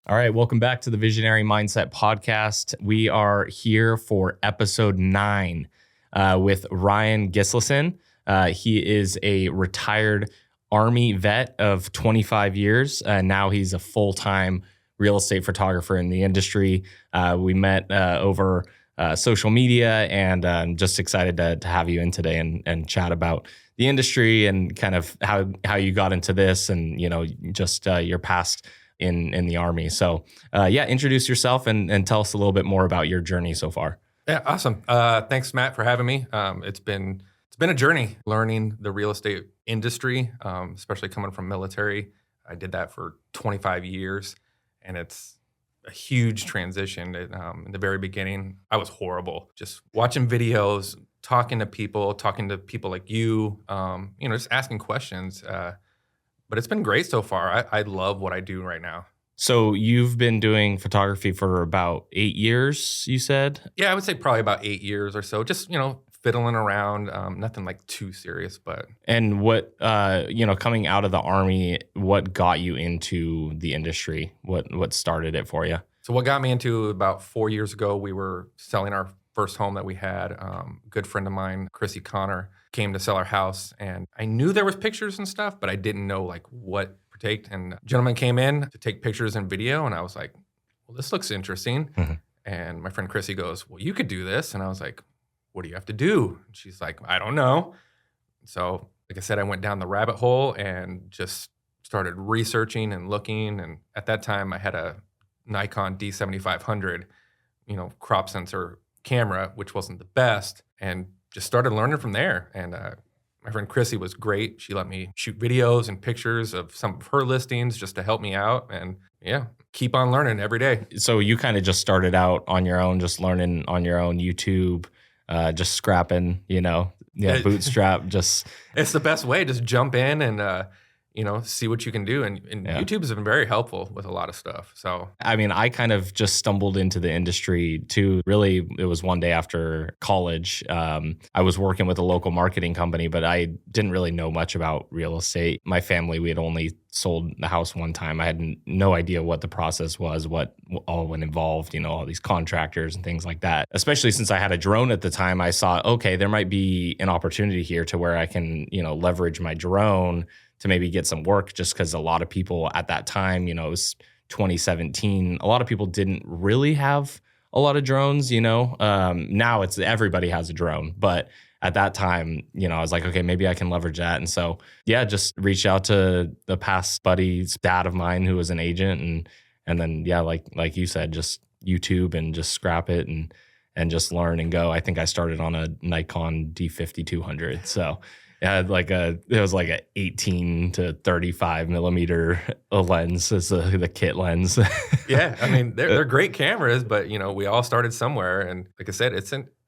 All right, welcome back to the Visionary Mindset Podcast. We are here for episode 9 with Ryan Gislason. He is a retired Army vet of 25 years. Now he's a full-time real estate photographer in the industry. We met over social media, and I'm just excited to have you in today and chat about the industry and kind of how you got into this and, just your past in the Army. So introduce yourself and tell us a little bit more about your journey so far. Yeah, awesome. Thanks, Matt, for having me. It's been a journey learning the real estate industry, especially coming from military. I did that for 25 years, and it's a huge transition. In the very beginning, I was horrible. Just watching videos, talking to people like you, just asking questions. But it's been great so far. I love what I do right now. So you've been doing photography for about 8 years, you said? Yeah, I would say probably about 8 years or so. Just, fiddling around, nothing like too serious, but. And what, coming out of the Army, what got you into the industry? What started it for you? So what got me into about 4 years ago, we were selling our first home that we had. A good friend of mine, Chrissy Connor, came to sell our house, and I knew there was pictures and stuff, but I didn't know like what to take. And a gentleman came in to take pictures and video, and I was like, well, this looks interesting. Mm-hmm. And my friend Chrissy goes, well, you could do this. And I was like, what do you have to do? And she's like, I don't know. So like I said, I went down the rabbit hole and just started researching and looking. And at that time I had a Nikon D7500, crop sensor camera, which wasn't the best, and just started learning from there. And my friend Chrissy was great. She let me shoot videos and pictures of some of her listings just to help me out. And keep on learning every day. So you kind of just started out on your own, just learning on your own, YouTube, just scrapping, bootstrap, just. It's the best way. Just jump in and, see what you can do. And YouTube has been very helpful with a lot of stuff. So, I mean, I kind of just stumbled into the industry too. Really, it was one day after college. I was working with a local marketing company, but I didn't really know much about real estate. My family, we had only sold the house one time. I had no idea what the process was, what all went involved, all these contractors and things like that. Especially since I had a drone at the time, I saw, okay, there might be an opportunity here to where I can, leverage my drone to maybe get some work, just because a lot of people at that time, it was 2017, a lot of people didn't really have a lot of drones, now it's everybody has a drone, but at that time, I was like, okay, maybe I can leverage that. And so, just reached out to the past buddy's dad of mine who was an agent. And then, like you said, just YouTube and just scrap it and just learn and go. I think I started on a Nikon D5200. So it was like a 18 to 35 millimeter lens as the kit lens. Yeah, I mean, they're great cameras, but we all started somewhere. And like I said,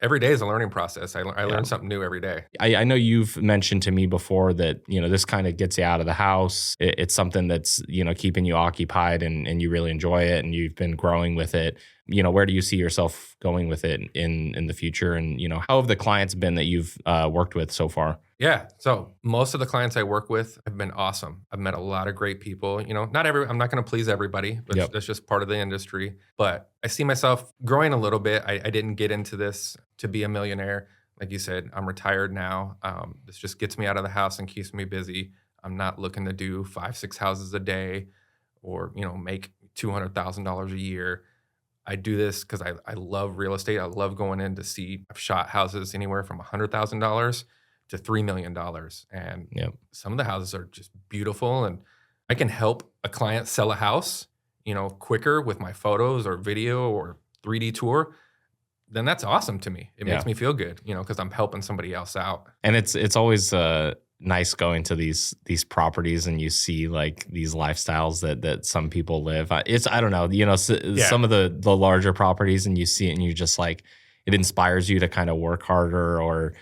every day is a learning process. I learn something new every day. I know you've mentioned to me before that, this kind of gets you out of the house. It's something that's, keeping you occupied and you really enjoy it and you've been growing with it. Where do you see yourself going with it in the future? And, how have the clients been that you've worked with so far? Yeah. So most of the clients I work with have been awesome. I've met a lot of great people. I'm not going to please everybody, but That's just part of the industry. But I see myself growing a little bit. I didn't get into this to be a millionaire. Like you said, I'm retired now. This just gets me out of the house and keeps me busy. I'm not looking to do 5-6 houses a day or, make $200,000 a year. I do this because I love real estate. I love going in to see. I've shot houses anywhere from $100,000 to $3 million. And some of the houses are just beautiful. And I can help a client sell a house, quicker with my photos or video or 3D tour. Then that's awesome to me. It makes me feel good, because I'm helping somebody else out. And it's always nice going to these properties and you see like these lifestyles that some people live. I don't know, some of the larger properties and you see it and you just like, it inspires you to kind of work harder or,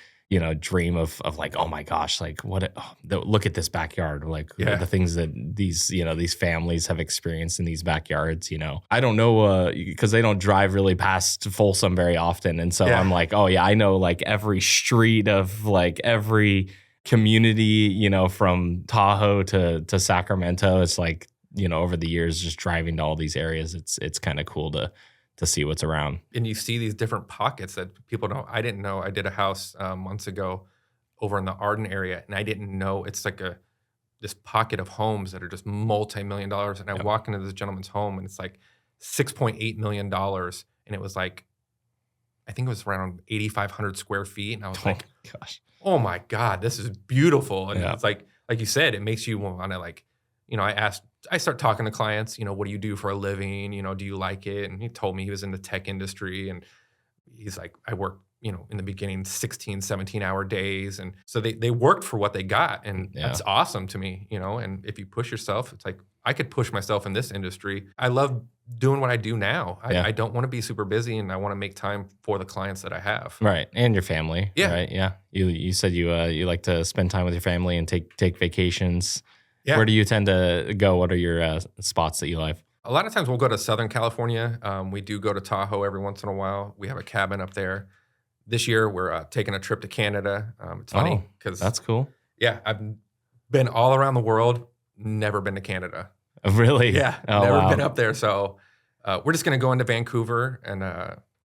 dream of like, oh my gosh, like look at this backyard, like the things that these families have experienced in these backyards, I don't know, because they don't drive really past Folsom very often. And so I'm like, oh yeah, I know like every street of like every community, from Tahoe to Sacramento. It's like over the years, just driving to all these areas, it's kind of cool to see what's around. And you see these different pockets that people don't. I didn't know. I did a house months ago over in the Arden area, and I didn't know it's like this pocket of homes that are just multi-million dollars. And I walk into this gentleman's home, and it's like $6.8 million, and it was like, I think it was around 8,500 square feet, and I was like, gosh, oh my God, this is beautiful. And Yeah. it's like you said, it makes you want to like, I start talking to clients, what do you do for a living? Do you like it? And he told me he was in the tech industry, and he's like, I work, in the beginning, 16, 17-hour days. And so they worked for what they got. And that's awesome to me, and if you push yourself, it's like, I could push myself in this industry. I love doing what I do now. I don't want to be super busy, and I want to make time for the clients that I have. Right. And your family. Yeah. Right. Yeah. You said you like to spend time with your family and take vacations. Yeah. Where do you tend to go? What are your spots that you like? A lot of times we'll go to Southern California. We do go to Tahoe every once in a while. We have a cabin up there. This year we're taking a trip to Canada. It's funny because that's cool. Yeah, I've been all around the world, never been to Canada. Really? Yeah, never been up there. So we're just going to go into Vancouver. And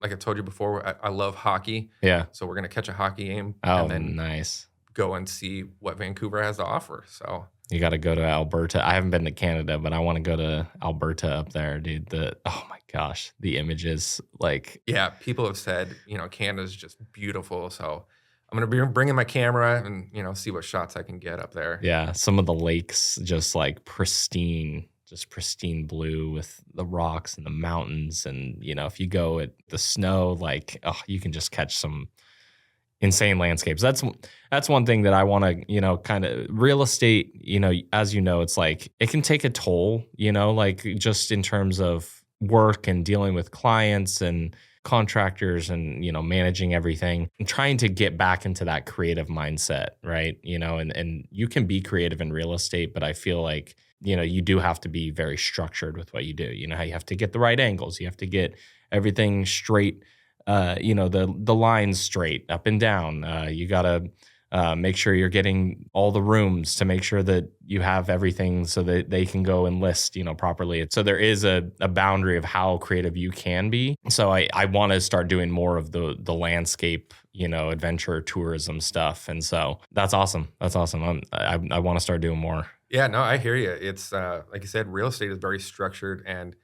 like I told you before, I love hockey. Yeah. So we're going to catch a hockey game. Oh, and then nice. Go and see what Vancouver has to offer. So you got to go to Alberta. I haven't been to Canada, but I want to go to Alberta up there, dude. Oh my gosh, the images, like. Yeah, people have said, Canada's just beautiful. So I'm going to be bringing my camera and, see what shots I can get up there. Yeah, some of the lakes just like pristine blue with the rocks and the mountains. And, if you go at the snow, like, you can just catch some insane landscapes. That's one thing that I want to, kind of real estate, as it's like, it can take a toll, like just in terms of work and dealing with clients and contractors and, managing everything and trying to get back into that creative mindset. Right. And you can be creative in real estate, but I feel like, you do have to be very structured with what you do. You have to get the right angles. You have to get everything straight. The lines straight up and down. You got to make sure you're getting all the rooms to make sure that you have everything so that they can go and list, properly. So there is a boundary of how creative you can be. So I want to start doing more of the landscape, adventure tourism stuff. And so that's awesome. That's awesome. I want to start doing more. Yeah, no, I hear you. It's like you said, real estate is very structured, and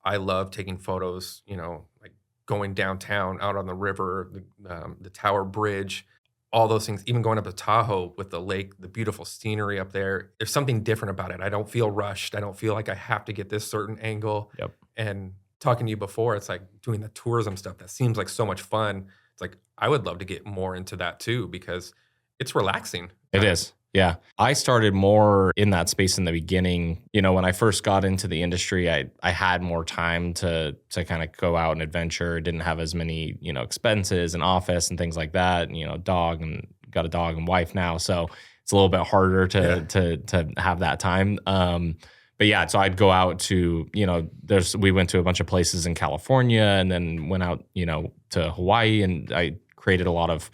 I love taking photos, like going downtown, out on the river, the Tower Bridge, all those things, even going up to Tahoe with the lake, the beautiful scenery up there. There's something different about it. I don't feel rushed. I don't feel like I have to get this certain angle. Yep. And talking to you before, it's like doing the tourism stuff. That seems like so much fun. It's like, I would love to get more into that too, because it's relaxing. It is. Yeah. I started more in that space in the beginning. When I first got into the industry, I had more time to kind of go out and adventure, didn't have as many, expenses and office and things like that. Got a dog and wife now. So it's a little bit harder to have that time. But yeah, so I'd go out to, we went to a bunch of places in California and then went out, to Hawaii, and I created a lot of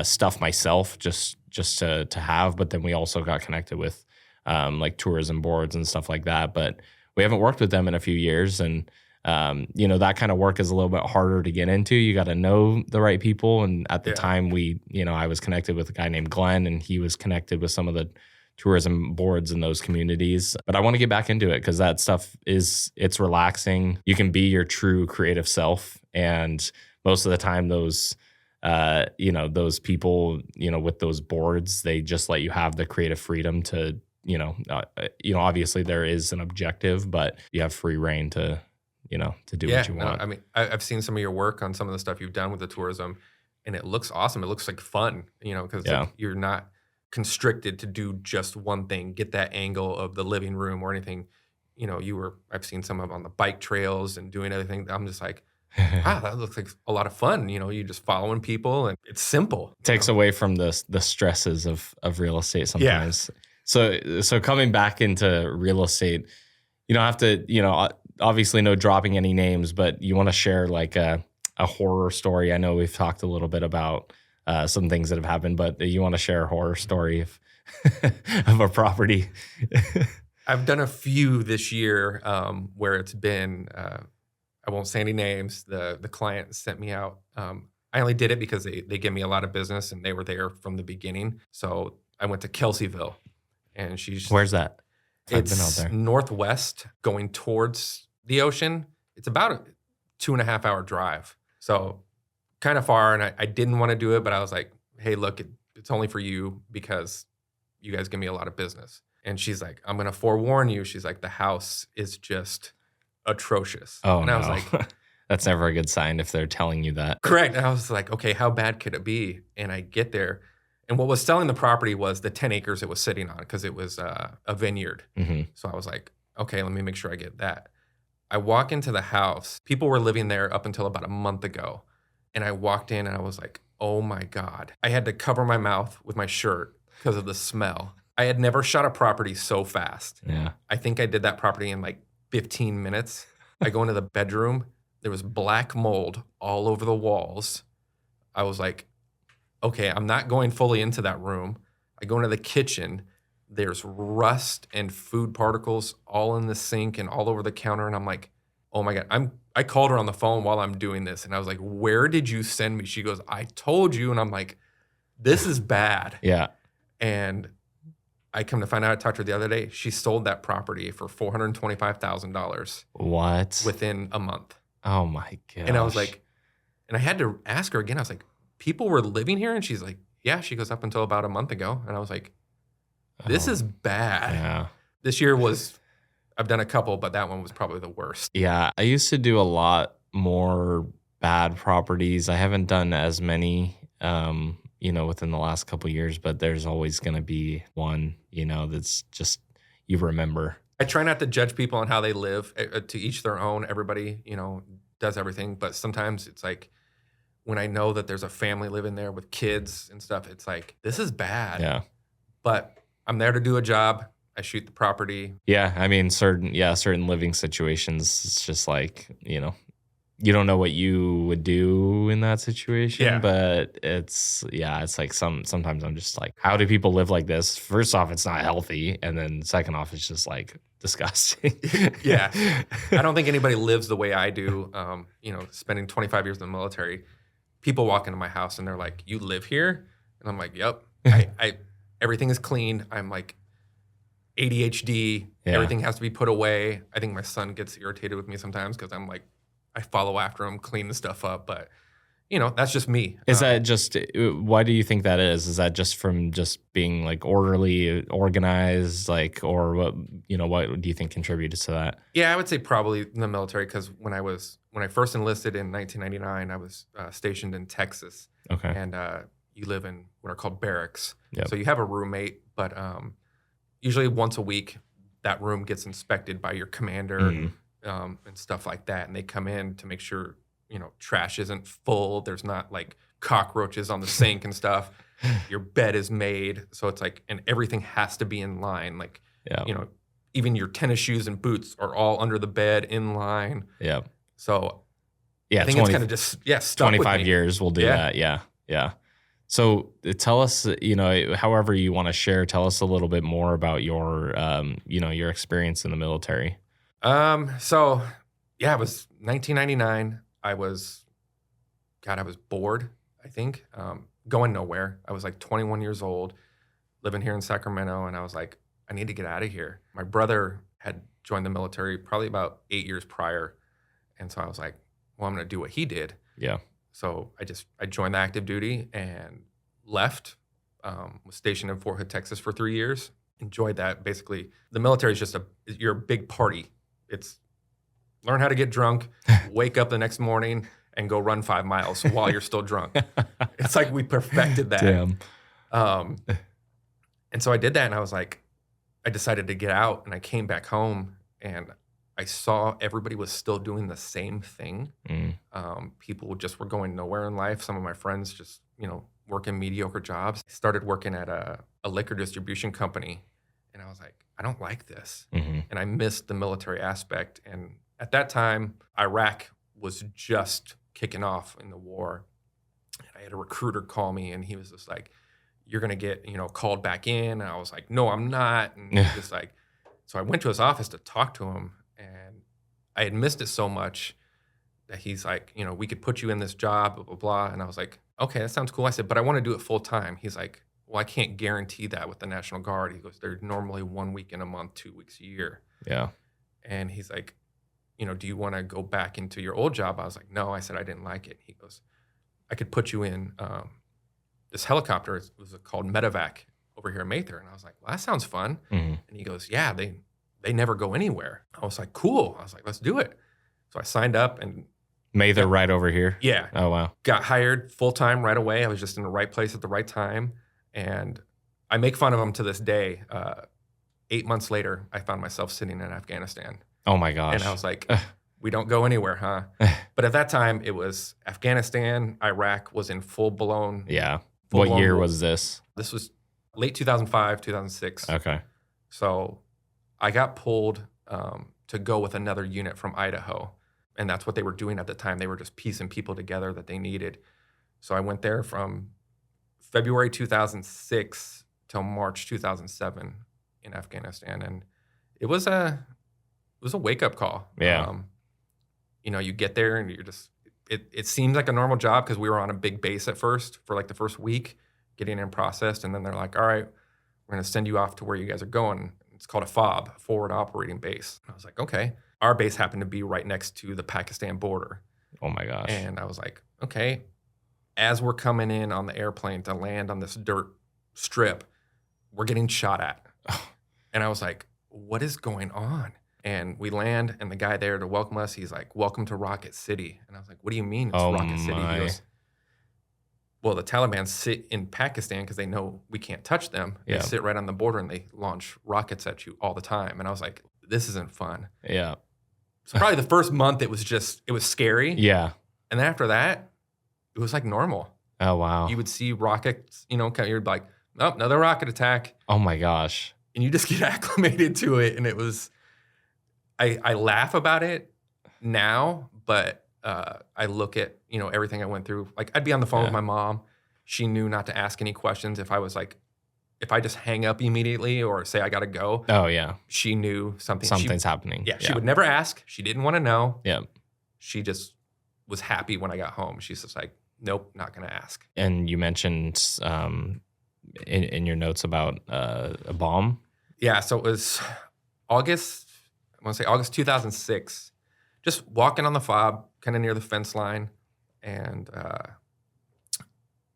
stuff myself just to have. But then we also got connected with like tourism boards and stuff like that. But we haven't worked with them in a few years. And, that kind of work is a little bit harder to get into. You got to know the right people. And at the time I was connected with a guy named Glenn, and he was connected with some of the tourism boards in those communities. But I want to get back into it because that stuff it's relaxing. You can be your true creative self. And most of the time those people, with those boards, they just let you have the creative freedom to, obviously there is an objective, but you have free reign to do what you want. I mean, I've seen some of your work on some of the stuff you've done with the tourism, and it looks awesome. It looks like fun, because you're not constricted to do just one thing, get that angle of the living room or anything. I've seen some of on the bike trails and doing everything. I'm just like, wow, that looks like a lot of fun. You're just following people, and it's simple. Takes away from the stresses of real estate sometimes. Yeah. So coming back into real estate, you don't have to, obviously no dropping any names, but you want to share like a horror story. I know we've talked a little bit about some things that have happened, but you want to share a horror story of a property. I've done a few this year where it's been, I won't say any names. The client sent me out. I only did it because they give me a lot of business and they were there from the beginning. So I went to Kelseyville, and Where's that? I've been out it's there. northwest going towards the ocean. It's about a 2.5 hour drive. So kind of far. And I didn't want to do it, but I was like, hey, look, it's only for you because you guys give me a lot of business. And she's like, I'm going to forewarn you. She's like, the house is just atrocious. Oh, and no. I was like, That's never a good sign if they're telling you that. correct. And I was like, okay, how bad could it be? And I get there. And what was selling the property was the 10 acres it was sitting on because it was a vineyard. Hmm. So I was like, okay, let me make sure I get that. I walk into the house. People were living there up until about a month ago. And I walked in and I was like, oh my God. I had to cover my mouth with my shirt because of the smell. I had never shot a property so fast. Yeah. I think I did that property in like 15 minutes. I go into the bedroom. There was black mold all over the walls. I was like, okay, I'm not going fully into that room. I go into the kitchen. There's rust and food particles all in the sink and all over the counter. And I'm like, oh my God. I called her on the phone while I'm doing this. And I was like, where did you send me? She goes, I told you. And I'm like, this is bad. Yeah. And I come to find out, I talked to her the other day. She sold that property for $425,000 What? within a month. Oh my gosh. And I was like, and I had to ask her again. I was like, people were living here? And she's like, yeah. She goes, up until about a month ago. And I was like, this Oh, is bad. yeah. This year I've done a couple, but that one was probably the worst. Yeah. I used to do a lot more bad properties. I haven't done as many, within the last couple of years, but there's always going to be one, that's just, you remember. I try not to judge people on how they live. To each their own. Everybody, does everything. But sometimes it's like when I know that there's a family living there with kids and stuff, it's like, this is bad. Yeah. But I'm there to do a job. I shoot the property. Yeah. I mean, certain living situations, it's just like, you don't know what you would do in that situation, Yeah. but it's like sometimes I'm just like, how do people live like this? First off, it's not healthy. And then second off, it's just like disgusting. Yeah. I don't think anybody lives the way I do. Spending 25 years in the military, people walk into my house and they're like, you live here? And I'm like, yep. I everything is clean. I'm like ADHD. Yeah. Everything has to be put away. I think my son gets irritated with me sometimes because I'm like, I follow after him, clean the stuff up. But, that's just me. Is that just, why do you think that is? Is that just from just being like orderly, organized, like, or what do you think contributed to that? Yeah, I would say probably in the military because when I first enlisted in 1999, I was stationed in Texas. Okay. And you live in what are called barracks. Yep. So you have a roommate, but usually once a week, that room gets inspected by your commander. Mhm. And stuff like that. And they come in to make sure, trash isn't full. There's not like cockroaches on the sink and stuff. Your bed is made. So it's like, and everything has to be in line. Like, Yeah. Even your tennis shoes and boots are all under the bed in line. Yeah. So Yeah. I think it's kind of just, stuck with 25 me. years we'll do Yeah. that. Yeah. Yeah. So tell us, however you want to share, tell us a little bit more about your, your experience in the military. So yeah, it was 1999. I was bored, I think, going nowhere. I was like 21 years old, living here in Sacramento. And I was like, I need to get out of here. My brother had joined the military probably about 8 years prior. And so I was like, well, I'm going to do what he did. Yeah. So I joined the active duty and left, was stationed in Fort Hood, Texas for 3 years. Enjoyed that. Basically, the military is just you're a big party. It's learn how to get drunk, wake up the next morning, and go run 5 miles while you're still drunk. It's like we perfected that. Damn. And so I did that, and I was like, I decided to get out, and I came back home, and I saw everybody was still doing the same thing. Mm. People just were going nowhere in life. Some of my friends just, working mediocre jobs. I started working at a liquor distribution company, and I was like, I don't like this. Mm-hmm. And I missed the military aspect. And at that time, Iraq was just kicking off in the war. And I had a recruiter call me, and he was just like, you're going to get, called back in. And I was like, no, I'm not. And he was just like, So I went to his office to talk to him, and I had missed it so much that he's like, we could put you in this job, blah, blah, blah. And I was like, okay, that sounds cool. I said, but I want to do it full time. He's like, well, I can't guarantee that with the National Guard. He goes, they're normally 1 week in a month, 2 weeks a year. Yeah. And he's like, do you want to go back into your old job? I was like, no. I said, I didn't like it. He goes, I could put you in this helicopter. It was called Medevac over here in Mather. And I was like, well, that sounds fun. And he goes, yeah, they never go anywhere. I was like, cool. I was like, let's do it. So I signed up and Mather right over here. Yeah. Oh, wow. Got hired full-time right away. I was just in the right place at the right time. And I make fun of him to this day. 8 months later, I found myself sitting in Afghanistan. Oh, my gosh. And I was like, we don't go anywhere, huh? But at that time, it was Afghanistan. Iraq was in full-blown. Yeah. What year was this? This was late 2005, 2006. Okay. So I got pulled to go with another unit from Idaho. And that's what they were doing at the time. They were just piecing people together that they needed. So I went there from February 2006 till March 2007 in Afghanistan. And it was a wake-up call. Yeah. You get there and you're just, it seems like a normal job because we were on a big base at first for like the first week, getting in processed. And then they're like, all right, we're going to send you off to where you guys are going. It's called a FOB, Forward Operating Base. And I was like, okay. Our base happened to be right next to the Pakistan border. Oh, my gosh. And I was like, okay. As we're coming in on the airplane to land on this dirt strip, we're getting shot at. And I was like, what is going on? And we land, and the guy there to welcome us, he's like, welcome to Rocket City. And I was like, what do you mean it's Rocket City? He goes, well, the Taliban sit in Pakistan because they know we can't touch them. They sit right on the border, and they launch rockets at you all the time. And I was like, this isn't fun. Yeah. So probably the first month, it was scary. Yeah. And then after that, it was like normal. Oh, wow. You would see rockets, you're like, oh, another rocket attack. Oh, my gosh. And you just get acclimated to it. And it was, I laugh about it now, but I look at, everything I went through. Like, I'd be on the phone with my mom. She knew not to ask any questions. If I just hang up immediately or say I got to go. Oh, yeah. She knew something's happening. Yeah, she would never ask. She didn't want to know. Yeah. She just was happy when I got home. She's just like, nope, not going to ask. And you mentioned in your notes about a bomb. Yeah, so it was August 2006. Just walking on the FOB, kind of near the fence line. And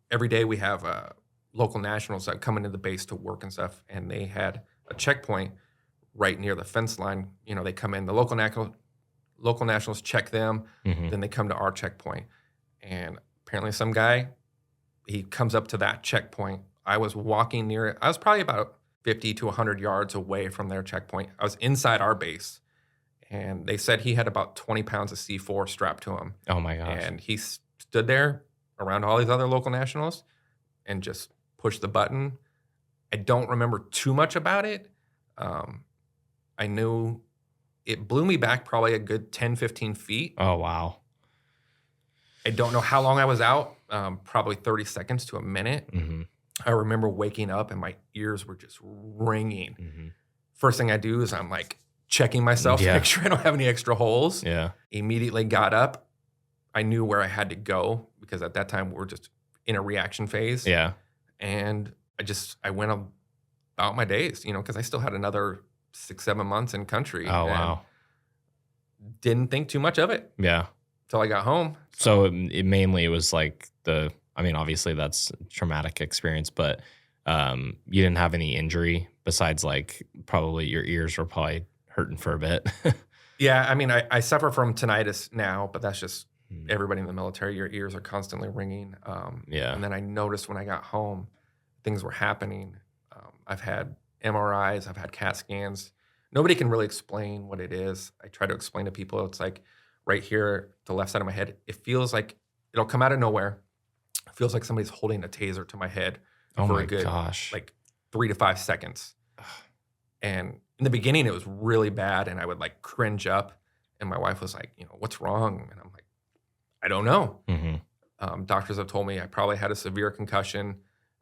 every day we have local nationals that come into the base to work and stuff. And they had a checkpoint right near the fence line. They come in, the local nationals check them, then they come to our checkpoint. And apparently some guy, he comes up to that checkpoint. I was walking near it. I was probably about 50 to 100 yards away from their checkpoint. I was inside our base. And they said he had about 20 pounds of C4 strapped to him. Oh, my gosh. And he stood there around all these other local nationals and just pushed the button. I don't remember too much about it. I knew it blew me back probably a good 10, 15 feet. Oh, wow. I don't know how long I was out, probably 30 seconds to a minute. Mm-hmm. I remember waking up and my ears were just ringing. Mm-hmm. First thing I do is I'm like checking myself to make sure I don't have any extra holes. Yeah. Immediately got up. I knew where I had to go because at that time we're just in a reaction phase. Yeah. And I went about my days, because I still had another 6-7 months in country. Oh, wow. Didn't think too much of it. Yeah. Till I got home. So it was like obviously that's a traumatic experience, but you didn't have any injury besides like probably your ears were probably hurting for a bit. Yeah. I suffer from tinnitus now, but that's just everybody in the military. Your ears are constantly ringing. Yeah. And then I noticed when I got home, things were happening. I've had MRIs, I've had CAT scans. Nobody can really explain what it is. I try to explain to people. It's like right here, the left side of my head, it feels like it'll come out of nowhere. It feels like somebody's holding a taser to my head for a good, like 3 to 5 seconds. And in the beginning, it was really bad, and I would like cringe up. And my wife was like, what's wrong? And I'm like, I don't know. Mm-hmm. Doctors have told me I probably had a severe concussion,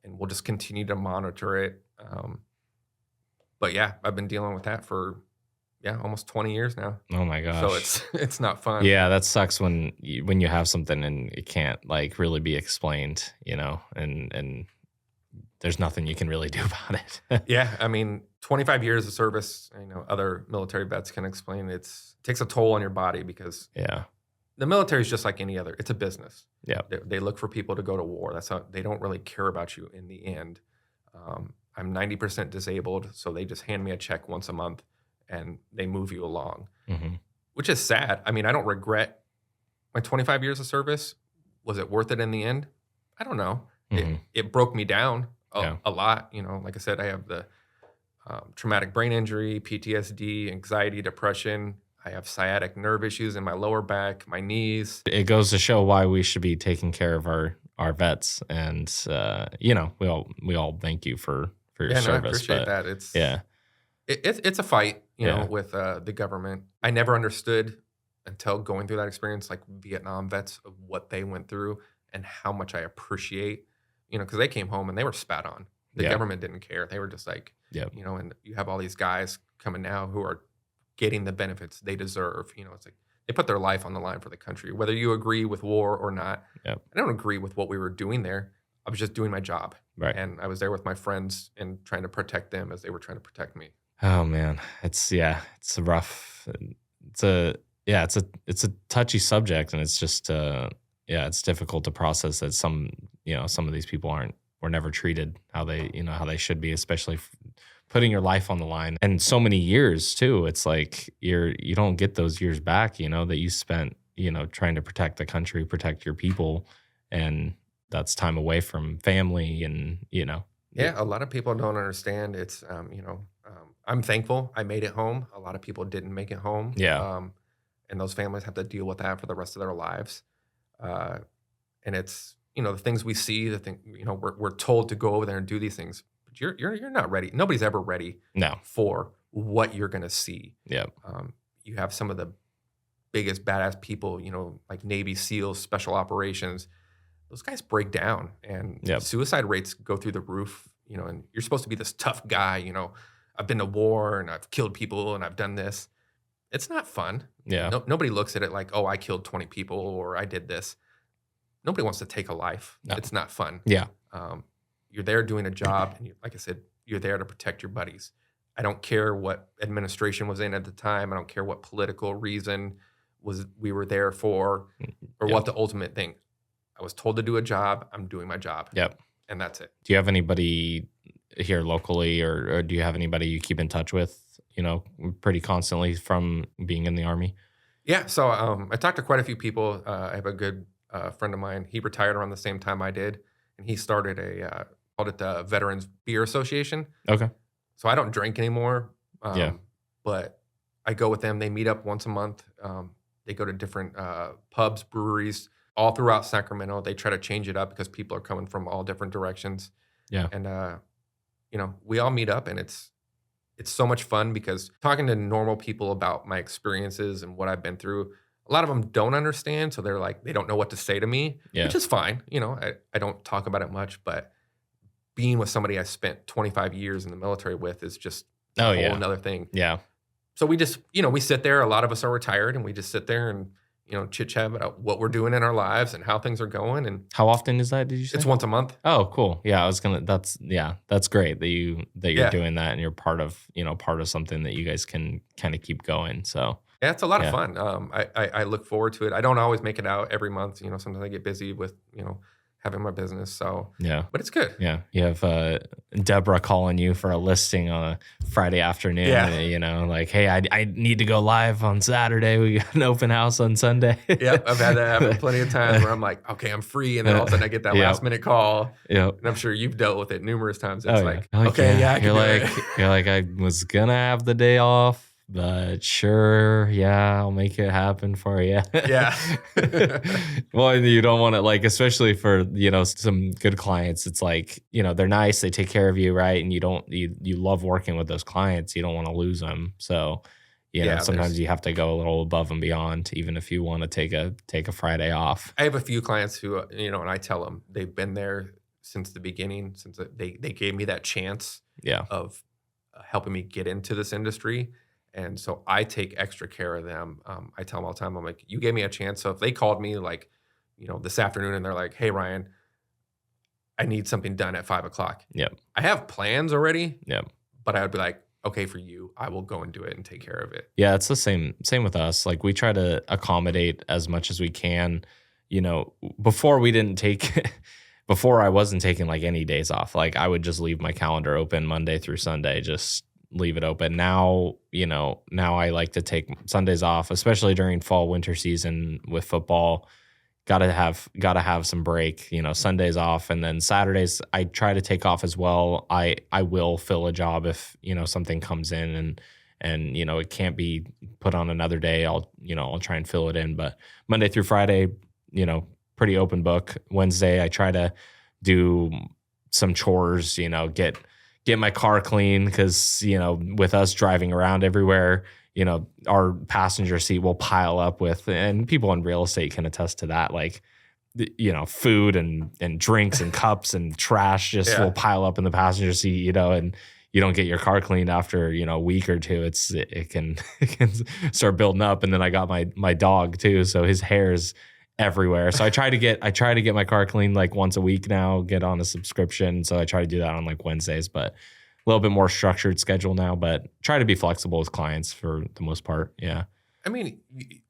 and we'll just continue to monitor it. But yeah, I've been dealing with that for almost 20 years now. Oh my So gosh. it's not fun. Yeah, that sucks when you have something and it can't like really be explained, and there's nothing you can really do about it. Yeah, I mean, 25 years of service, other military vets can explain it takes a toll on your body because Yeah. the military is just like any other. It's a business. Yeah. They look for people to go to war. That's how they don't really care about you in the end. I'm 90% disabled, so they just hand me a check once a month and they move you along, Hmm. which is sad. I mean, I don't regret my 25 years of service. Was it worth it in the end? I don't know. Hmm. It broke me down Yeah. a lot. Like I said, I have the traumatic brain injury, PTSD, anxiety, depression. I have sciatic nerve issues in my lower back, my knees. It goes to show why we should be taking care of our vets, and we all thank you for your Yeah, no, I service. appreciate But that. It's yeah, it's a fight, Yeah. with the government. I never understood until going through that experience, like Vietnam vets, of what they went through and how much I appreciate, because they came home and they were spat on. The Yeah. government didn't care. They were just like, Yep. and you have all these guys coming now who are getting the benefits they deserve. It's like they put their life on the line for the country, whether you agree with war or not. Yep. I don't agree with what we were doing there. I was just doing my job. Right. And I was there with my friends and trying to protect them as they were trying to protect me. Oh man, it's a rough. It's a touchy subject, and it's just it's difficult to process that some of these people were never treated how they should be, especially putting your life on the line, and so many years too. It's like you don't get those years back, that you spent trying to protect the country, protect your people, and that's time away from family, and Yeah, a lot of people don't understand. It's I'm thankful I made it home. A lot of people didn't make it home. Yeah. And those families have to deal with that for the rest of their lives. And it's the things we see, the thing we're told to go over there and do these things, but you're not ready. Nobody's ever ready No. for what you're gonna see. Yep. You have some of the biggest badass people, like Navy SEALs, special operations. Those guys break down, and Yep. suicide rates go through the roof. And you're supposed to be this tough guy. I've been to war and I've killed people and I've done this. It's not fun. Yeah. Nobody looks at it like, oh, I killed 20 people or I did this. Nobody wants to take a life. No. It's not fun. Yeah. You're there doing a job, and like I said, you're there to protect your buddies. I don't care what administration was in at the time. I don't care what political reason we were there for, or Yep. what the ultimate thing. I was told to do a job. I'm doing my job. Yep. And that's it. Do you have anybody here locally, or do you have anybody you keep in touch with, pretty constantly from being in the Army? Yeah. So I talked to quite a few people. I have a good friend of mine. He retired around the same time I did, and he started called it the Veterans Beer Association. Okay. So I don't drink anymore. Yeah. But I go with them. They meet up once a month. They go to different pubs, breweries, all throughout Sacramento. They try to change it up because people are coming from all different directions. Yeah. And we all meet up, and it's so much fun because talking to normal people about my experiences and what I've been through, a lot of them don't understand. So they're like, they don't know what to say to me, Yeah. which is fine. I don't talk about it much, but being with somebody I spent 25 years in the military with is just a whole another thing. Yeah. So we just, we sit there. A lot of us are retired, and we just sit there and, chit chat about what we're doing in our lives and how things are going. And How often is that, did you say? it's once a month. Oh, cool. Yeah, that's great that you're Yeah. doing that, and you're part of something that you guys can kind of keep going. So Yeah, it's a lot Yeah. of fun. I look forward to it. I don't always make it out every month. Sometimes I get busy with, having my business. So, yeah. but it's good. Yeah, you have Deborah calling you for a listing on a Friday afternoon. Yeah. Like, hey, I need to go live on Saturday. We got an open house on Sunday. Yep, I've had that happen plenty of times where I'm like, okay, I'm free, and then all of a sudden I get that Yep. last minute call, Yep. and I'm sure you've dealt with it numerous times. It's Oh, like, yeah. okay, yeah, I can you're do like, it. you're like, I was gonna have the day off, but sure, yeah, I'll make it happen for you. Yeah. Well, and you don't want to, like, especially for some good clients. It's like, they're nice, they take care of you, right? And you love working with those clients. You don't want to lose them. So Yeah, sometimes there's- you have to go a little above and beyond, even if you want to take a Friday off. I have a few clients who, and I tell them they've been there since the beginning, since they gave me that chance Yeah. of helping me get into this industry. And so I take extra care of them. I tell them all the time, I'm like, you gave me a chance. So if they called me like, this afternoon and they're like, hey, Ryan, I need something done at 5 o'clock. Yep. I have plans already. Yep. But I would be like, okay, for you, I will go and do it and take care of it. Yeah, it's the same with us. Like we try to accommodate as much as we can. Before before I wasn't taking like any days off. Like I would just leave my calendar open Monday through Sunday, just leave it open. Now, now I like to take Sundays off, especially during fall winter season with football. Gotta have some break, Sundays off, and then Saturdays I try to take off as well. I will fill a job if, something comes in and it can't be put on another day. I'll try and fill it in. But Monday through Friday, pretty open book. Wednesday I try to do some chores, get my car clean because, with us driving around everywhere, our passenger seat will pile up with, and people in real estate can attest to that, like, food and drinks and cups and trash just will pile up in the passenger seat, and you don't get your car cleaned after, a week or two. It can start building up. And then I got my dog too. So his hair's everywhere. So I try to get my car cleaned like once a week now, get on a subscription. So I try to do that on like Wednesdays, but a little bit more structured schedule now, but try to be flexible with clients for the most part. Yeah. I mean,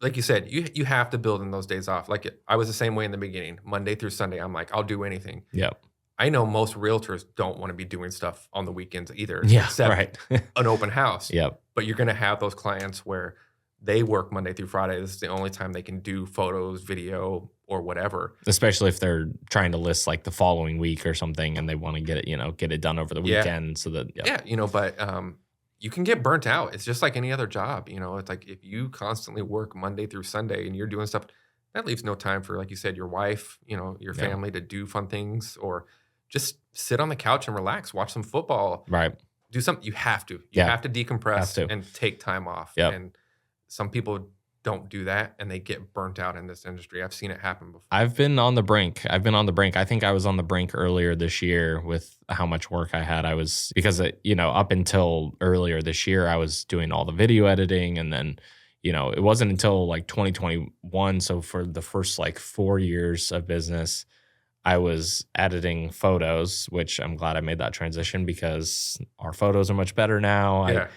like you said, you have to build in those days off. Like I was the same way in the beginning. Monday through Sunday, I'm like, I'll do anything. Yep. I know most realtors don't want to be doing stuff on the weekends either. Yeah, except right. an open house. Yep. But you're going to have those clients where they work Monday through Friday. This is the only time they can do photos, video, or whatever. Especially if they're trying to list like the following week or something and they want to get it done over the weekend. So that, but you can get burnt out. It's just like any other job. It's like if you constantly work Monday through Sunday and you're doing stuff, that leaves no time for, like you said, your wife, your family to do fun things or just sit on the couch and relax, watch some football. Right. Do something. You have to. You have to decompress and take time off. Yep. And some people don't do that and they get burnt out in this industry. I've seen it happen before. I've been on the brink. I think I was on the brink earlier this year with how much work I had. I was, because, up until earlier this year, I was doing all the video editing. And then, it wasn't until like 2021. So for the first like 4 years of business, I was editing photos, which I'm glad I made that transition because our photos are much better now. Yeah.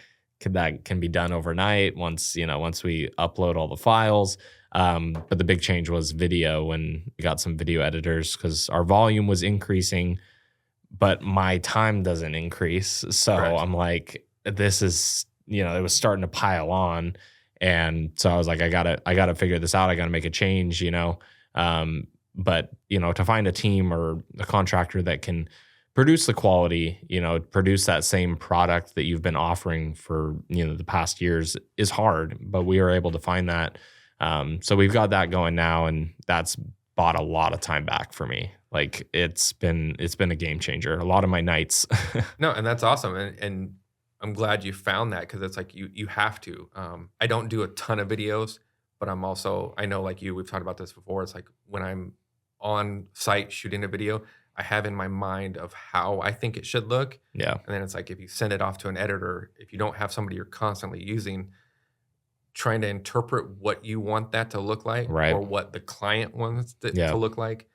That can be done overnight once we upload all the files. But the big change was video when we got some video editors because our volume was increasing, but my time doesn't increase. So Correct. I'm like, this is, it was starting to pile on. And so I was like, I gotta figure this out. I gotta make a change, but to find a team or a contractor that can produce the quality, produce that same product that you've been offering for, the past years is hard, but we were able to find that. So we've got that going now, and that's bought a lot of time back for me. Like it's been a game changer. A lot of my nights. No, and that's awesome. And I'm glad you found that because it's like you have to. I don't do a ton of videos, but I know like you, we've talked about this before. It's like when I'm on site shooting a video, I have in my mind of how I think it should look. Yeah. And then it's like, if you send it off to an editor, if you don't have somebody you're constantly using, trying to interpret what you want that to look like right. or what the client wants it to look like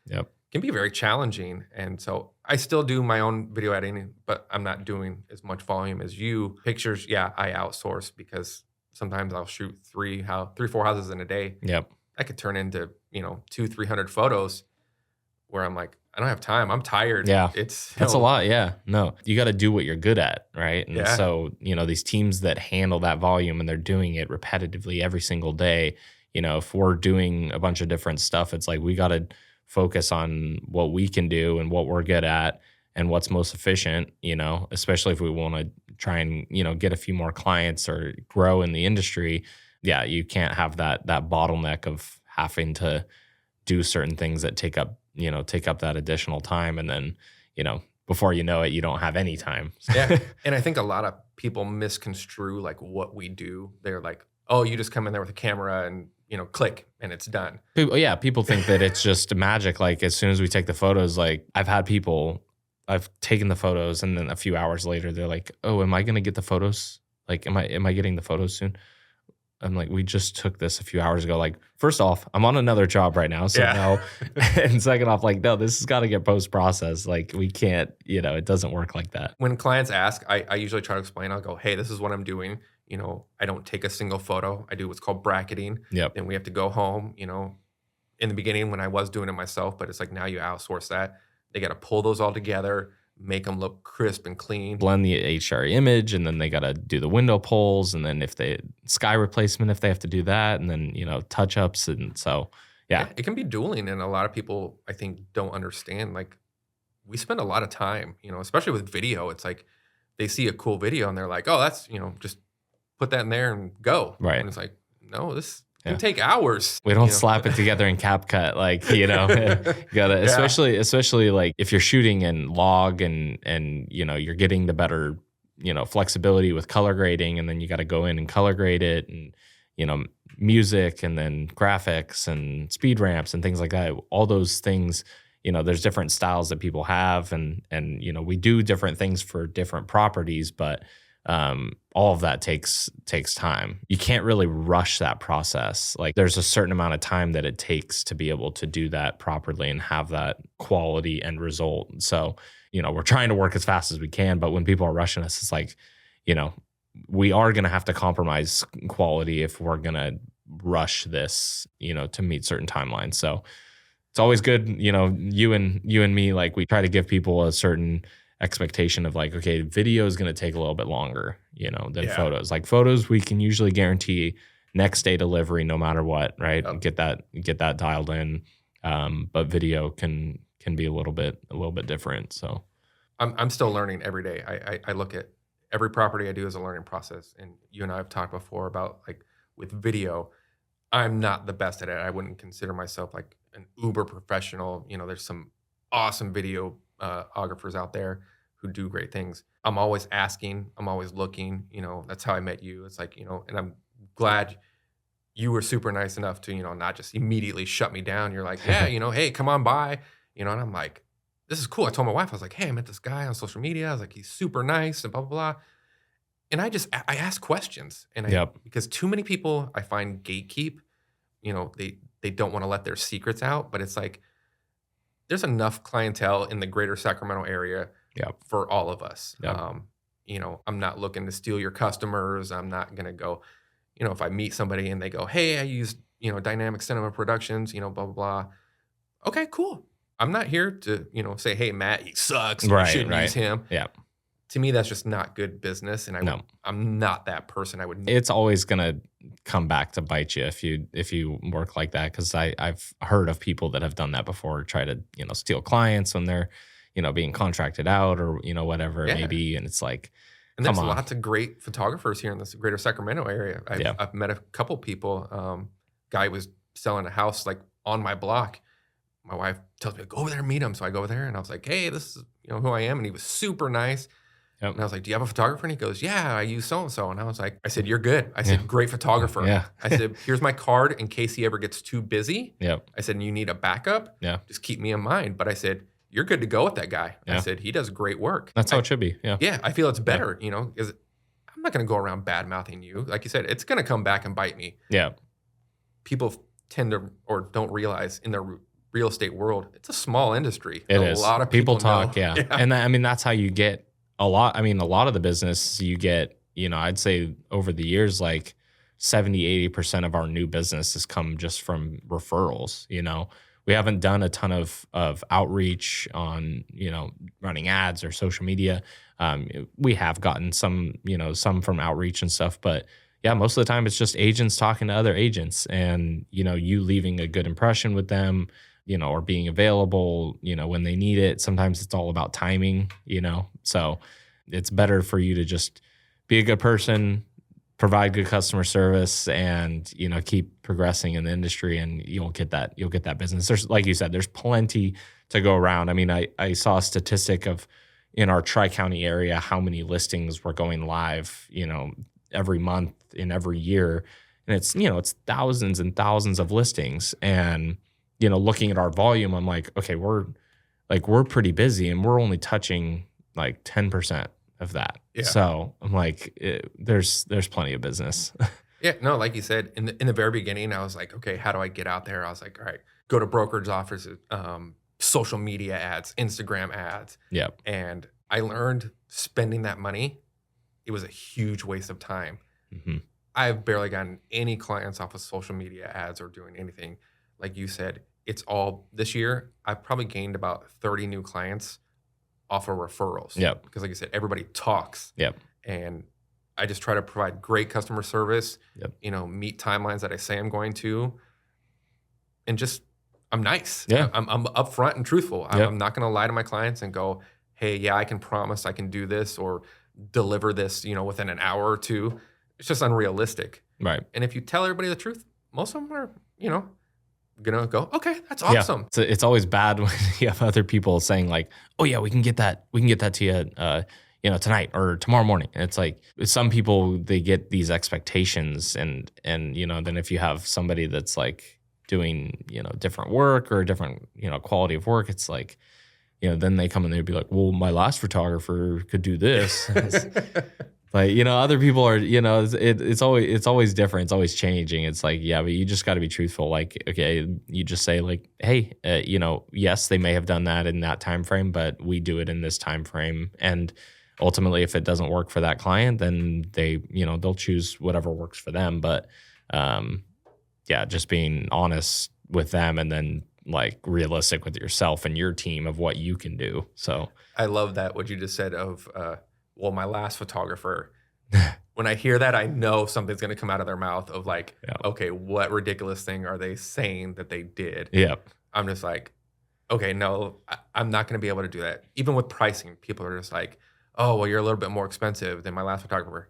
can be very challenging. And so I still do my own video editing, but I'm not doing as much volume as you. Pictures, I outsource because sometimes I'll shoot 4 houses in a day. Yep. I could turn into, 200-300 photos where I'm like, I don't have time. I'm tired. Yeah. That's a lot. Yeah. No, you got to do what you're good at. Right. And so, these teams that handle that volume and they're doing it repetitively every single day, if we're doing a bunch of different stuff, it's like, we got to focus on what we can do and what we're good at and what's most efficient, especially if we want to try and, get a few more clients or grow in the industry. Yeah. You can't have that bottleneck of having to do certain things that take up that additional time. And then, before you know it, you don't have any time. Yeah. And I think a lot of people misconstrue like what we do. They're like, oh, you just come in there with a camera and, click and it's done. People think that it's just magic. Like as soon as we take the photos, like I've had people I've taken the photos, and then a few hours later, they're like, "Oh, am I going to get the photos? Like, am I getting the photos soon?" I'm like, "We just took this a few hours ago." Like, first off, I'm on another job right now, so Yeah. no. And second off, like, no, this has got to get post processed. Like, we can't, it doesn't work like that. When clients ask, I usually try to explain. I'll go, hey, this is what I'm doing. I don't take a single photo. I do what's called bracketing. Yep. Then we have to go home, in the beginning when I was doing it myself, but it's like now you outsource that. They got to pull those all together, make them look crisp and clean. Blend the HDR image, and then they got to do the window pulls, and then if they sky replacement, if they have to do that, and then touch ups, and so yeah, it can be dueling, and a lot of people I think don't understand. Like we spend a lot of time, especially with video. It's like they see a cool video and they're like, oh, that's just put that in there and go. Right. And it's like, no, this can take hours. We don't slap it together in CapCut, like, gotta, especially like if you're shooting in log and you're getting the better, flexibility with color grading, and then you got to go in and color grade it, and, music, and then graphics and speed ramps and things like that. All those things, there's different styles that people have, and we do different things for different properties, but all of that takes time. You can't really rush that process. Like there's a certain amount of time that it takes to be able to do that properly and have that quality end result. So, we're trying to work as fast as we can, but when people are rushing us, it's like, we are going to have to compromise quality if we're going to rush this, to meet certain timelines. So it's always good, you and me, like we try to give people a certain expectation of like, okay, video is going to take a little bit longer, than photos. Like photos, we can usually guarantee next day delivery no matter what, right? Yep. Get that dialed in. But video can be a little bit different. So I'm still learning every day. I look at every property I do as a learning process. And you and I have talked before about like with video, I'm not the best at it. I wouldn't consider myself like an uber professional. There's some awesome videographers out there who do great things. I'm always asking, I'm always looking, that's how I met you. It's like, and I'm glad you were super nice enough to, not just immediately shut me down. You're like, yeah, hey, come on by, and I'm like, this is cool. I told my wife, I was like, hey, I met this guy on social media. I was like, he's super nice and blah, blah, blah. And I ask questions, and because too many people I find gatekeep, they don't want to let their secrets out, but it's like, there's enough clientele in the greater Sacramento area for all of us. Yep. I'm not looking to steal your customers. I'm not going to go, if I meet somebody and they go, hey, I use, Dynamic Cinema Productions, blah, blah, blah. Okay, cool. I'm not here to, say, hey, Matt, he sucks. You shouldn't use him. Yeah. To me, that's just not good business. And I'm not that person. It's always going to come back to bite you if you work like that. Cause I've heard of people that have done that before, try to, steal clients when they're, being contracted out or, whatever it may be. And it's like, and there's lots of great photographers here in this greater Sacramento area. I've met a couple people. Guy was selling a house like on my block. My wife tells me, go over there and meet him. So I go over there and I was like, hey, this is who I am. And he was super nice. Yep. And I was like, do you have a photographer? And he goes, yeah, I use so-and-so. And I said, you're good. I said, great photographer. Yeah. I said, here's my card in case he ever gets too busy. Yep. I said, and you need a backup? Yeah. Just keep me in mind. But I said, you're good to go with that guy. Yeah. I said, he does great work. That's how it should be. Yeah. Yeah. I feel it's better, because I'm not going to go around bad mouthing you. Like you said, it's going to come back and bite me. Yeah. People tend to, or don't realize in the real estate world, it's a small industry. It is. A lot of people talk. know. Yeah. And that's how you get a lot. I mean, a lot of the business you get, I'd say over the years, like 70, 80% of our new business has come just from referrals. We haven't done a ton of outreach on, running ads or social media. We have gotten some from outreach and stuff, but yeah, most of the time it's just agents talking to other agents and, you leaving a good impression with them, or being available, when they need it. Sometimes it's all about timing, so it's better for you to just be a good person, provide good customer service, and, keep progressing in the industry, and you'll get that business. There's, like you said, there's plenty to go around. I mean, I saw a statistic of in our Tri-County area, how many listings were going live, every month in every year. And it's thousands and thousands of listings. And, looking at our volume, I'm like, okay, we're like we're pretty busy and we're only touching like 10% of that. Yeah. So I'm like, there's plenty of business. Yeah, no, like you said, in the very beginning, I was like, okay, how do I get out there? I was like, all right, go to brokerage offices, social media ads, Instagram ads. Yep. And I learned spending that money, it was a huge waste of time. Mm-hmm. I've barely gotten any clients off of social media ads or doing anything. Like you said, it's all this year. I've probably gained about 30 new clients off of referrals. Yep. Because like you said, everybody talks. Yep. And I just try to provide great customer service, Yep. Meet timelines that I say I'm going to, and just, I'm nice. Yeah. I'm upfront and truthful. Yep. I'm not going to lie to my clients and go, hey, yeah, I can promise I can do this or deliver this, within an hour or two. It's just unrealistic. Right. And if you tell everybody the truth, most of them are, going to go, okay, that's awesome. Yeah. So it's always bad when you have other people saying like, oh yeah, we can get that to you, tonight or tomorrow morning. And it's like some people, they get these expectations and then if you have somebody that's like doing, different work or different, quality of work, it's like, then they come and they'd be like, well, my last photographer could do this. Like, other people are, it's always different. It's always changing. It's like, yeah, but you just got to be truthful. Like, okay, you just say like, hey, yes, they may have done that in that time frame, but we do it in this time frame. And ultimately, if it doesn't work for that client, then they, they'll choose whatever works for them. But yeah, just being honest with them and then like realistic with yourself and your team of what you can do. So I love that, what you just said of, well, my last photographer, when I hear that, I know something's going to come out of their mouth of like, okay, what ridiculous thing are they saying that they did? Yep. I'm just like, okay, no, I'm not going to be able to do that. Even with pricing, people are just like, oh, well, you're a little bit more expensive than my last photographer.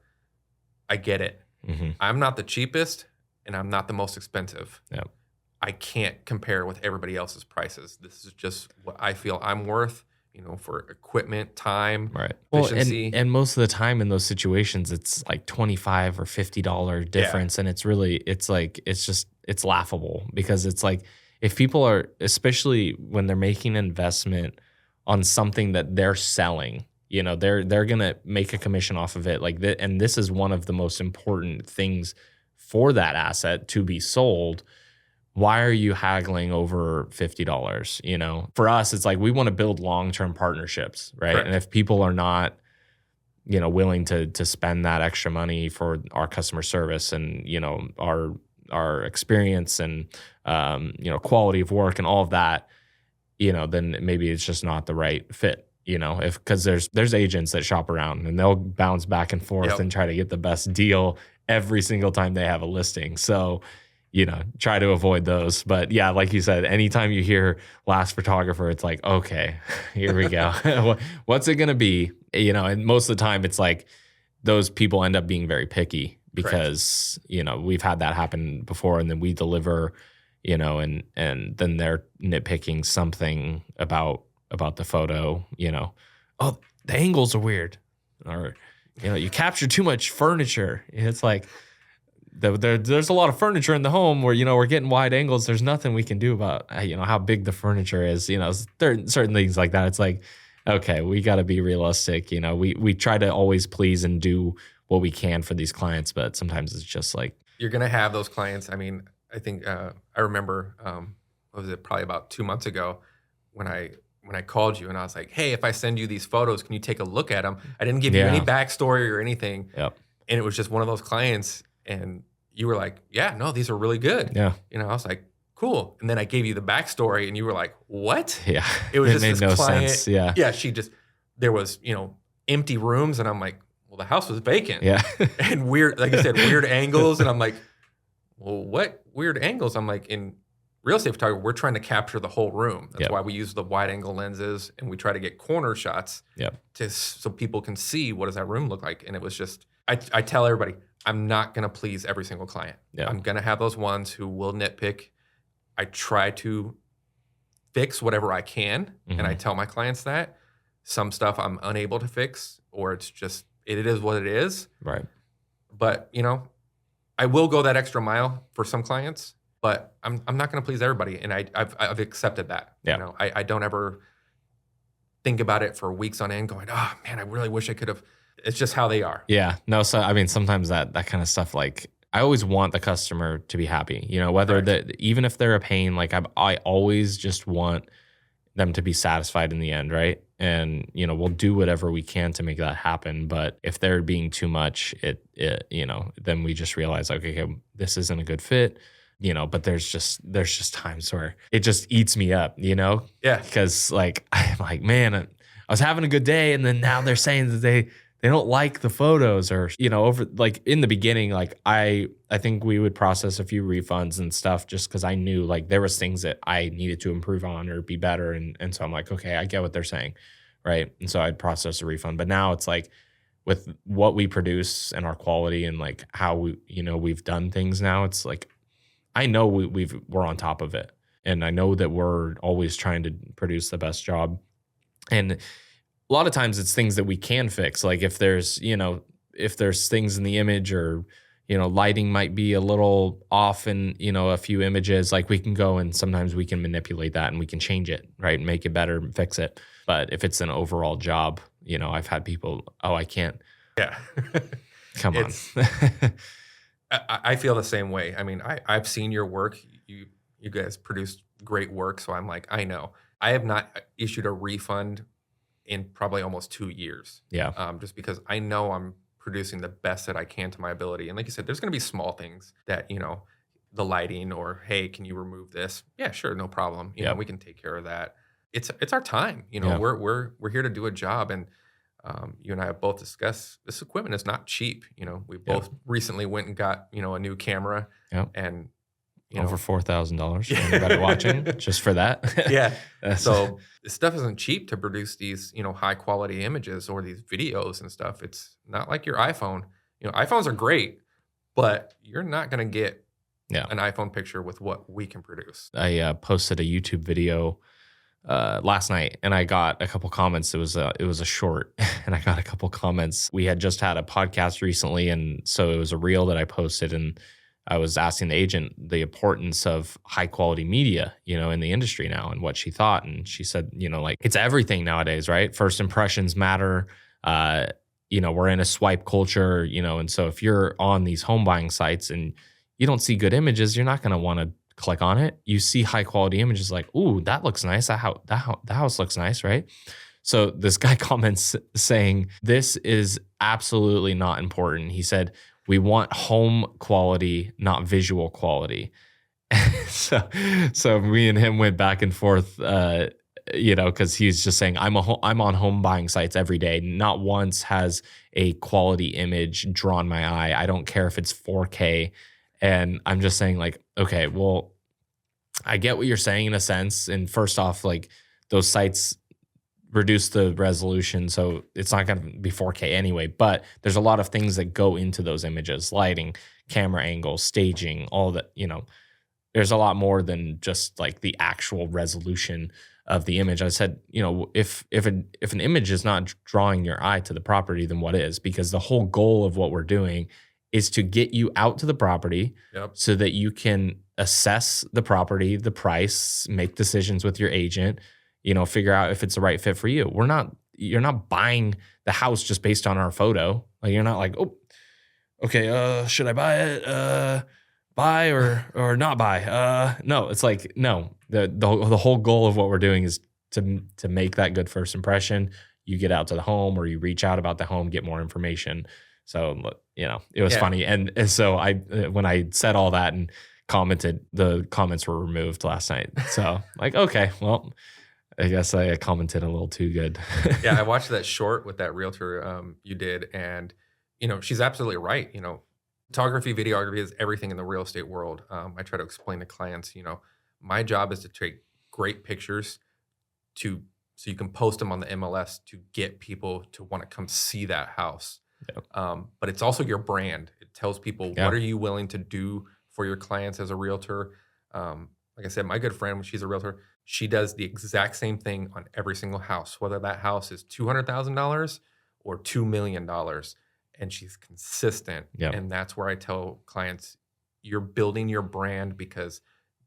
I get it. Mm-hmm. I'm not the cheapest and I'm not the most expensive. Yep. I can't compare with everybody else's prices. This is just what I feel I'm worth. For equipment, time, right. efficiency. Well, and most of the time in those situations, it's like $25 or $50 difference. Yeah. And it's laughable because it's like, if people are, especially when they're making an investment on something that they're selling, they're going to make a commission off of it like that. And this is one of the most important things for that asset to be sold. Why are you haggling over $50? For us, it's like we want to build long-term partnerships, right? Correct. And if people are not, willing to spend that extra money for our customer service and, our experience and, quality of work and all of that, then maybe it's just not the right fit, because there's agents that shop around and they'll bounce back and forth and try to get the best deal every single time they have a listing. So, try to avoid those. But yeah, like you said, anytime you hear last photographer, it's like, okay, here we go. What's it going to be? And most of the time it's like those people end up being very picky because, we've had that happen before and then we deliver, and then they're nitpicking something about the photo, oh, the angles are weird or, you capture too much furniture. It's like, there's a lot of furniture in the home where, we're getting wide angles. There's nothing we can do about, how big the furniture is, certain things like that. It's like, okay, we got to be realistic. We try to always please and do what we can for these clients, but sometimes it's just like. You're going to have those clients. I mean, I think I remember, what was it, probably about 2 months ago when I called you and I was like, hey, if I send you these photos, can you take a look at them? I didn't give you any backstory or anything. Yep. And it was just one of those clients. And you were like, yeah, no, these are really good. Yeah. I was like, cool. And then I gave you the backstory and you were like, what? Yeah. It was just made this no client. sense. Yeah. Yeah. There was, empty rooms. And I'm like, well, the house was vacant. Yeah. And weird, like I said, weird angles. And I'm like, well, what weird angles? I'm like, in real estate photography, we're trying to capture the whole room. That's why we use the wide angle lenses and we try to get corner shots so people can see what does that room look like. And it was just, I tell everybody, I'm not going to please every single client. Yeah. I'm going to have those ones who will nitpick. I try to fix whatever I can. Mm-hmm. And I tell my clients that. Some stuff I'm unable to fix or it's just, it is what it is. Right. But, I will go that extra mile for some clients, but I'm not going to please everybody. And I've accepted that. Yeah. I don't ever think about it for weeks on end going, oh man, I really wish I could have. It's just how they are. Yeah. No, so I mean, sometimes that kind of stuff, like I always want the customer to be happy, whether that, even if they're a pain, like I always just want them to be satisfied in the end, right? And we'll do whatever we can to make that happen. But if they're being too much, then we just realize, like, okay, this isn't a good fit. But there's just times where it just eats me up, Yeah. because like I'm like, man, I was having a good day, and then now they're saying that they don't like the photos, or over, like, in the beginning, like I think we would process a few refunds and stuff just because I knew like there was things that I needed to improve on or be better, and so I'm like, okay, I get what they're saying, right? And so I'd process a refund. But now it's like, with what we produce and our quality and like how we've done things now, it's like I know we're on top of it, and I know that we're always trying to produce the best job. And a lot of times it's things that we can fix. Like if there's things in the image, or lighting might be a little off in a few images, like we can go and sometimes we can manipulate that and we can change it, right, and make it better and fix it. But if it's an overall job, I've had people, oh, I can't. Yeah. Come on. I feel the same way. I mean, I've seen your work. You guys produce great work. So I'm like, I know. I have not issued a refund in probably almost 2 years. Yeah. Just because I know I'm producing the best that I can to my ability. And like you said, there's going to be small things that, the lighting, or, hey, can you remove this? Yeah, sure. No problem. You know, we can take care of that. It's our time. We're here to do a job. And you and I have both discussed this equipment is not cheap. We both recently went and got, a new camera, and over $4,000 for anybody watching, just for that. Yeah. So this stuff isn't cheap to produce these, high quality images or these videos and stuff. It's not like your iPhone. iPhones are great, but you're not going to get an iPhone picture with what we can produce. I posted a YouTube video last night, and I got a couple comments. It was a short, and I got a couple comments. We had just had a podcast recently, and so it was a reel that I posted, and I was asking the agent the importance of high quality media, in the industry now, and what she thought. And she said, like, it's everything nowadays, right? First impressions matter. We're in a swipe culture, and so if you're on these home buying sites and you don't see good images, you're not going to want to click on it. You see high quality images, like, ooh, that looks nice. That house looks nice, right? So this guy comments saying, this is absolutely not important. He said, we want home quality, not visual quality. So me and him went back and forth, because he's just saying, I'm on home buying sites every day. Not once has a quality image drawn my eye. I don't care if it's 4K. And I'm just saying, like, okay, well, I get what you're saying in a sense. And first off, like, those sites reduce the resolution, so it's not going to be 4K anyway. But there's a lot of things that go into those images: lighting, camera angles, staging, all that. There's a lot more than just like the actual resolution of the image. I said, if an image is not drawing your eye to the property, then what is? Because the whole goal of what we're doing is to get you out to the property, so that you can assess the property, the price, make decisions with your agent, figure out if it's the right fit for you. You're not buying the house just based on our photo. Like, you're not like, oh, okay, should I buy it? Buy or not buy? No, it's like, no, the whole goal of what we're doing is to make that good first impression. You get out to the home, or you reach out about the home, get more information. So, it was funny. And so when I said all that and commented, the comments were removed last night. So like, okay, well, I guess I commented a little too good. Yeah, I watched that short with that realtor you did, and she's absolutely right. Photography, videography is everything in the real estate world. I try to explain to clients, my job is to take great pictures so you can post them on the MLS to get people to want to come see that house. But it's also your brand. It tells people, what are you willing to do for your clients as a realtor? Like I said, my good friend, she's a realtor, she does the exact same thing on every single house, whether that house is $200,000 or $2 million. And she's consistent. And that's where I tell clients, you're building your brand because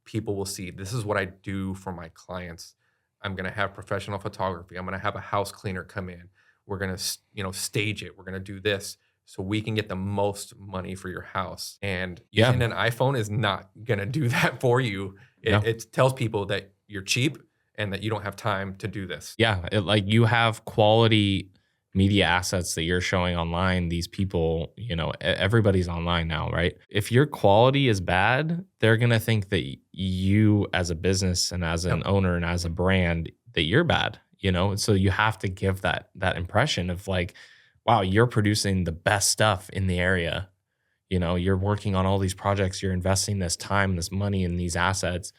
people will see, this is what I do for my clients. I'm going to have professional photography. I'm going to have a house cleaner come in. We're going to, stage it. We're going to do this so we can get the most money for your house. And using Yeah. an iPhone is not going to do that for you. No. It tells people that you're cheap and that you don't have time to do this. Yeah. Like you have quality media assets that you're showing online. These people, everybody's online now, right? If your quality is bad, they're going to think that you as a business and as an owner and as a brand, that you're bad, So you have to give that impression of like, wow, you're producing the best stuff in the area. You're working on all these projects, you're investing this time, this money in these assets.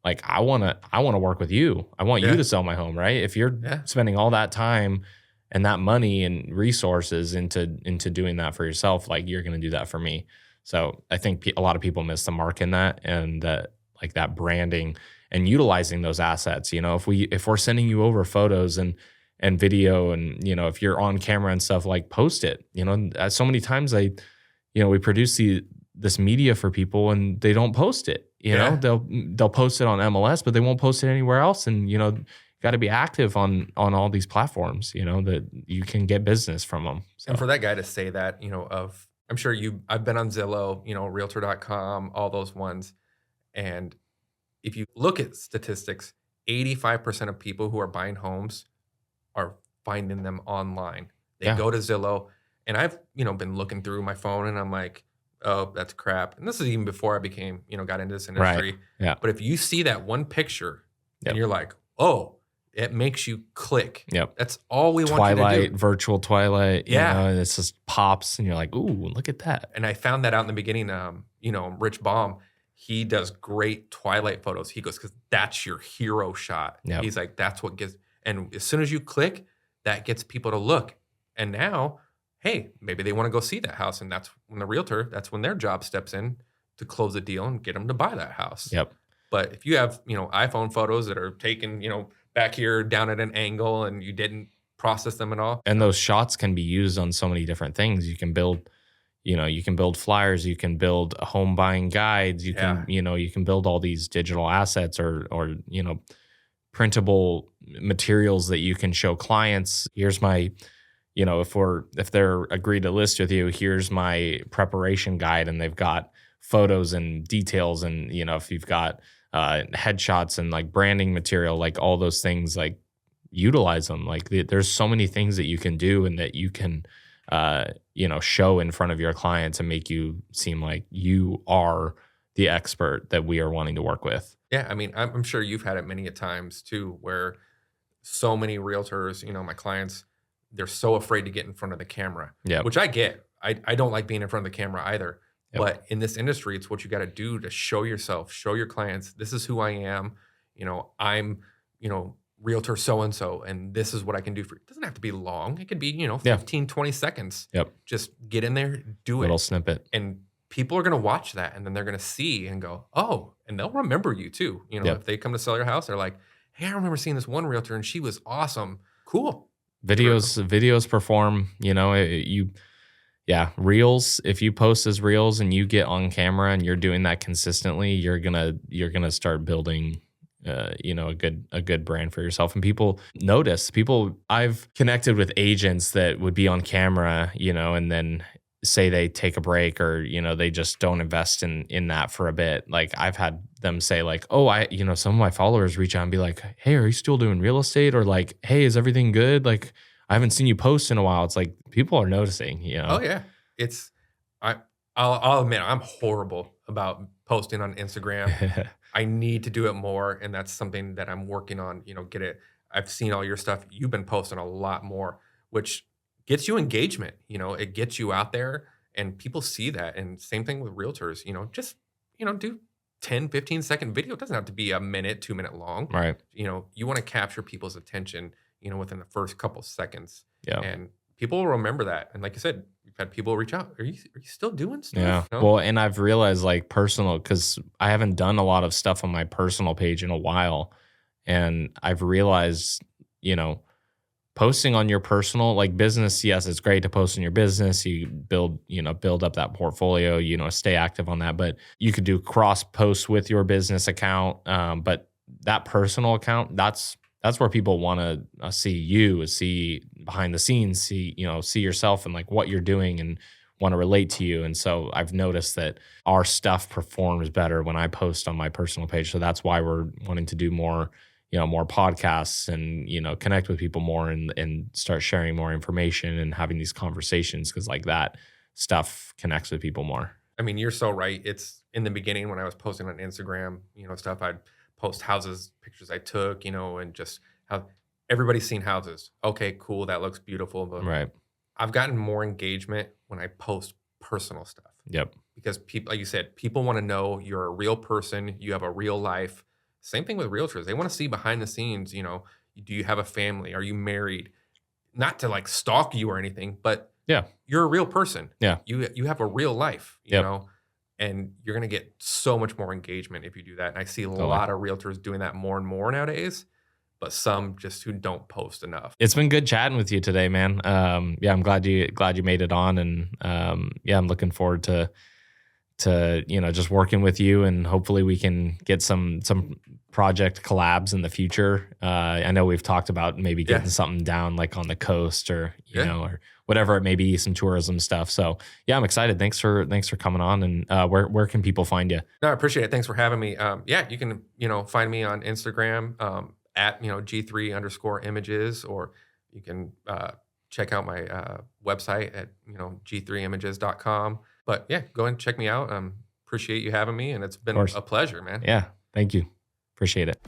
Like I want to work with you. I want you to sell my home, right? If you're spending all that time and that money and resources into doing that for yourself, like you're going to do that for me. So I think a lot of people miss the mark in that, and that like that branding and utilizing those assets. If we're sending you over photos and video, and if you're on camera and stuff, like post it. So many times we produce this media for people and they don't post it. They'll post it on MLS, but they won't post it anywhere else. And got to be active on all these platforms, that you can get business from them. So. And for that guy to say that, I'm sure I've been on Zillow, Realtor.com, all those ones. And if you look at statistics, 85% of people who are buying homes are finding them online. They go to Zillow, and I've, been looking through my phone and I'm like, oh, that's crap. And this is even before I became, got into this industry. Right. Yeah. But if you see that one picture and you're like, oh, it makes you click. Yep. That's all we want you to do. Virtual Twilight. And it just pops and you're like, ooh, look at that. And I found that out in the beginning. Rich Baum, he does great Twilight photos. He goes, because that's your hero shot. Yep. He's like, that's what gets, and as soon as you click, that gets people to look. And now, hey, maybe they want to go see that house. And that's when that's when their job steps in to close the deal and get them to buy that house. Yep. But if you have, iPhone photos that are taken, back here down at an angle and you didn't process them at all. And those shots can be used on so many different things. You can build, you can build flyers, you can build home buying guides, you can build all these digital assets or printable materials that you can show clients. Here's my, if they're agreed to list with you, here's my preparation guide, and they've got photos and details, and if you've got headshots and like branding material, like all those things, like utilize them. Like there's so many things that you can do and that you can, show in front of your clients and make you seem like you are the expert that we are wanting to work with. Yeah. I mean, I'm sure you've had it many a times too, where so many realtors, my clients, they're so afraid to get in front of the camera, which I get. I don't like being in front of the camera either. Yep. But in this industry, it's what you got to do to show yourself, show your clients, this is who I am. I'm, realtor so-and-so, and this is what I can do for you. It doesn't have to be long. It could be, 15, 20 seconds. Yep. Just get in there, do Little snippet. And people are going to watch that, and then they're going to see and go, oh, and they'll remember you too. If they come to sell your house, they're like, hey, I remember seeing this one realtor and she was awesome. Cool. Videos perform, reels. If you post as reels and you get on camera and you're doing that consistently, you're gonna start building, a good brand for yourself. And people notice. I've connected with agents that would be on camera, and then say they take a break or they just don't invest in that for a bit. Like I've had them say like, oh, some of my followers reach out and be like, hey, are you still doing real estate? Or like, hey, is everything good? Like I haven't seen you post in a while. It's like people are noticing, Oh yeah. I'll admit I'm horrible about posting on Instagram. I need to do it more, and that's something that I'm working on. Get it. I've seen all your stuff. You've been posting a lot more, which gets you engagement. It gets you out there, and people see that. And same thing with realtors. Just do 10, 15-second video. It doesn't have to be a minute, 2 minute long. Right. You want to capture people's attention. Within the first couple seconds. Yeah. And people will remember that. And like you said, we've had people reach out. Are you still doing stuff? Yeah. No? Well, and I've realized like personal, because I haven't done a lot of stuff on my personal page in a while. And I've realized, posting on your personal, like business, yes, it's great to post in your business. You build up that portfolio, stay active on that. But you could do cross posts with your business account. But that personal account, that's that's where people want to see you, see behind the scenes, see yourself and like what you're doing and want to relate to you. And so I've noticed that our stuff performs better when I post on my personal page. So that's why we're wanting to do more, more podcasts and, connect with people more and start sharing more information and having these conversations. Cause like that stuff connects with people more. I mean, you're so right. It's in the beginning when I was posting on Instagram, stuff, I'd post houses, pictures I took, and just how everybody's seen houses. Okay, cool. That looks beautiful. But Right. I've gotten more engagement when I post personal stuff. Yep. Because people, like you said, people want to know you're a real person. You have a real life. Same thing with realtors. They want to see behind the scenes, do you have a family? Are you married? Not to like stalk you or anything, but Yeah. you're a real person. Yeah. You have a real life, Yep. and you're going to get so much more engagement if you do that. And I see a lot of realtors doing that more and more nowadays, but some just who don't post enough. It's been good chatting with you today, man. I'm glad you made it on, and I'm looking forward to just working with you, and hopefully we can get some project collabs in the future. I know we've talked about maybe getting something down like on the coast or or whatever it may be, some tourism stuff. So yeah, I'm excited. Thanks for coming on. And where can people find you? No, I appreciate it. Thanks for having me. You can find me on Instagram at G3_images, or you can check out my website at g3images.com. But yeah, go and check me out. Appreciate you having me, and it's been a pleasure, man. Yeah, thank you. Appreciate it.